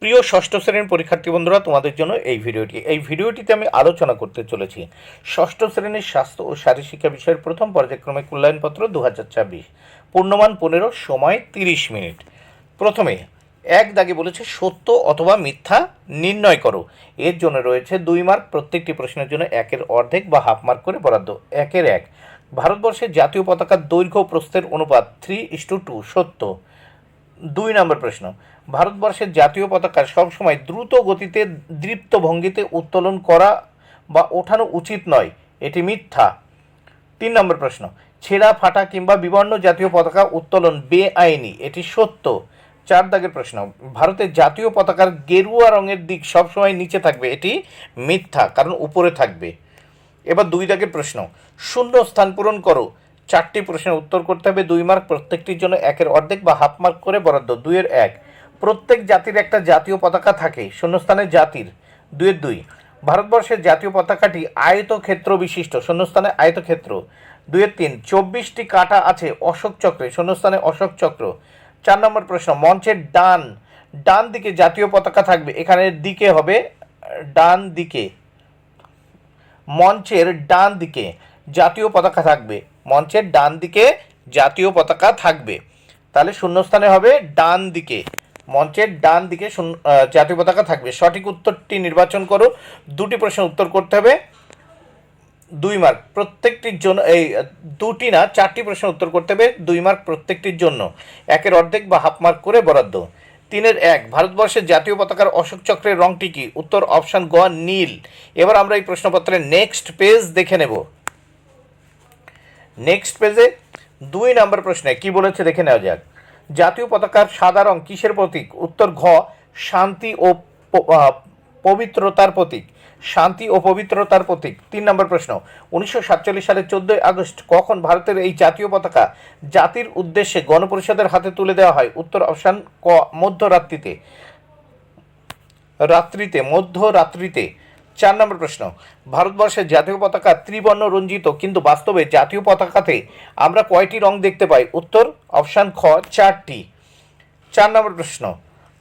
প্রিয় ষষ্ঠ শ্রেণীর পরীক্ষার্থী বন্ধুরা, তোমাদের জন্য এই ভিডিওটিতে আমি আলোচনা করতে চলেছি ষষ্ঠ শ্রেণীর স্বাস্থ্য ও শারীরশিক্ষা বিষয়ের প্রথম পর্যায়ক্রমিক মূল্যায়নপত্র 2024, পূর্ণমান 15, সময় 30 মিনিট। প্রথমে এক দাগে বলেছে সত্য অথবা মিথ্যা নির্ণয় করো। এর জন্য রয়েছে 2 মার্ক, প্রত্যেকটি প্রশ্নের জন্য 1-এর অর্ধেক বা হাফ মার্ক করে বরাদ্দ। 1-এর 1, ভারতবর্ষের জাতীয় পতাকার দৈর্ঘ্য প্রস্থের অনুপাত 3:2, সত্য। 2 নম্বর প্রশ্ন, ভারতবর্ষের জাতীয় পতাকা সবসময় দ্রুত গতিতে দৃপ্ত ভঙ্গিতে উত্তোলন করা বা ওঠানো উচিত নয়, এটি মিথ্যা। 3 নম্বর প্রশ্ন, ছেঁড়া ফাটা কিংবা বিবর্ণ জাতীয় পতাকা উত্তোলন বেআইনি, এটি সত্য। 4 দাগের প্রশ্ন, ভারতের জাতীয় পতাকার গেরুয়া রঙের দিক সবসময় নিচে থাকবে, এটি মিথ্যা, কারণ উপরে থাকবে। এবার 2 দাগের প্রশ্ন, শূন্য স্থান পূরণ করো। 4টি প্রশ্নের উত্তর করতে হবে, 2 মার্ক, প্রত্যেকটির জন্য 1-এর অর্ধেক বা হাফ মার্ক করে বরাদ্দ। 2-এর 1, প্রত্যেক জাতির একটা জাতীয় পতাকা থাকে, শূন্যস্থানে জাতির। 2-এর 2, ভারতবর্ষের জাতীয় পতাকাটি আয়তক্ষেত্র বিশিষ্ট, শূন্যস্থানে আয়তক্ষেত্র। 2-এর 3, 24টি কাঁটা আছে অশোক চক্রে, শূন্যস্থানে অশোক চক্র। 4 নম্বর প্রশ্ন, মঞ্চের ডান দিকে জাতীয় পতাকা থাকবে, এখানে দিকে হবে ডান দিকে, মঞ্চের ডান দিকে জাতীয় পতাকা থাকবে, মঞ্চের ডান দিকে জাতীয় পতাকা থাকবে, তাহলে শূন্যস্থানে হবে ডান দিকে, মঞ্চের ডান দিকে জাতীয় পতাকা থাকবে। সঠিক উত্তরটি নির্বাচন করো। 2টি প্রশ্নের উত্তর করতে হবে, 2 মার্ক প্রত্যেকটির জন্য, এই 2টি না 4টি প্রশ্নের উত্তর করতে হবে, 2 মার্ক প্রত্যেকটির জন্য, 1-এর অর্ধেক বা হাফ মার্ক করে বরাদ্দ। 3-এর 1, ভারতবর্ষের জাতীয় পতাকার অশোক চক্রের রঙটি কি? উত্তর অপশান গ, নীল। এবার আমরা এই প্রশ্নপত্রের নেক্সট পেজ দেখে নেব। নেক্সট পেজে 2 নম্বর প্রশ্নে কি বলেছে দেখে নেওয়া যাক। জাতীয় পতাকার সাদা রং কিসের প্রতীক? উত্তর ঘ, শান্তি ও পবিত্রতার প্রতীক, শান্তি ও পবিত্রতার প্রতীক। 3 নম্বর প্রশ্ন, 1947 সালের 14 আগস্ট কখন ভারতের এই জাতীয় পতাকা জাতির উদ্দেশ্যে গণপরিষদের হাতে তুলে দেওয়া হয়? উত্তর অপশান ক, মধ্যরাত্রিতে। 4 নম্বর প্রশ্ন, ভারতবর্ষের জাতীয় পতাকা ত্রিবর্ণ রঞ্জিত, কিন্তু বাস্তবে জাতীয় পতাকাতে আমরা কয়টি রং দেখতে পাই? উত্তর অপশান খ, 4টি। 4 নম্বর প্রশ্ন,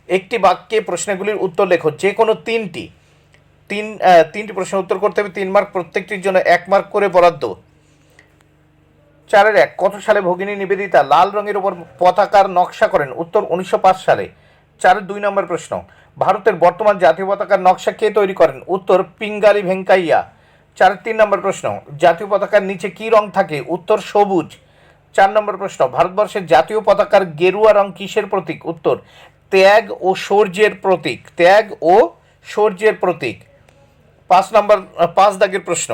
একটি বাক্যে প্রশ্নগুলির উত্তর লেখো, যে কোনো 3টি প্রশ্নের উত্তর করতে হবে, 3 মার্ক, প্রত্যেকটির জন্য 1 মার্ক করে বরাদ্দ। 4-এর 1, কত সালে ভগিনী নিবেদিতা লাল রঙের উপর পতাকার নকশা করেন? উত্তর 1905 সালে। 4-এর 2 নম্বর প্রশ্ন, ভারতের বর্তমান জাতীয় পতাকার নকশা কে তৈরি করেন? উত্তর পিঙ্গালি ভেঙ্কাইয়া। 4-এর 3 নম্বর প্রশ্ন, জাতীয় পতাকার নিচে কি রং থাকে? উত্তর সবুজ। 4 নম্বর প্রশ্ন, ভারতবর্ষের জাতীয় পতাকার গেরুয়া রং কিসের প্রতীক? উত্তর ত্যাগ ও শৌর্যের প্রতীক, ত্যাগ ও শৌর্যের প্রতীক। 5 দাগের প্রশ্ন,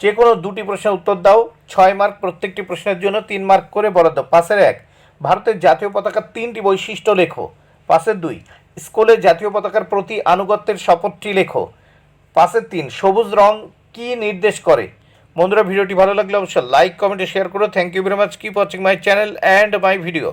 যে কোনো 2টি প্রশ্নের উত্তর দাও, 6 মার্ক, প্রত্যেকটি প্রশ্নের জন্য 3 মার্ক করে বরাদ্দ। 5-এর 1, ভারতের জাতীয় পতাকার 3টি বৈশিষ্ট্য লেখো। 5-এর 2, স্কুলে জাতীয় পতাকার প্রতি আনুগত্যের শপথটি লেখো। 5-এর 3, সবুজ রং কি নির্দেশ করে? বন্ধুরা, ভিডিওটি ভালো লাগলে অবশ্যই লাইক, কমেন্ট, শেয়ার করো। Thank you very much. Keep watching my channel and my video.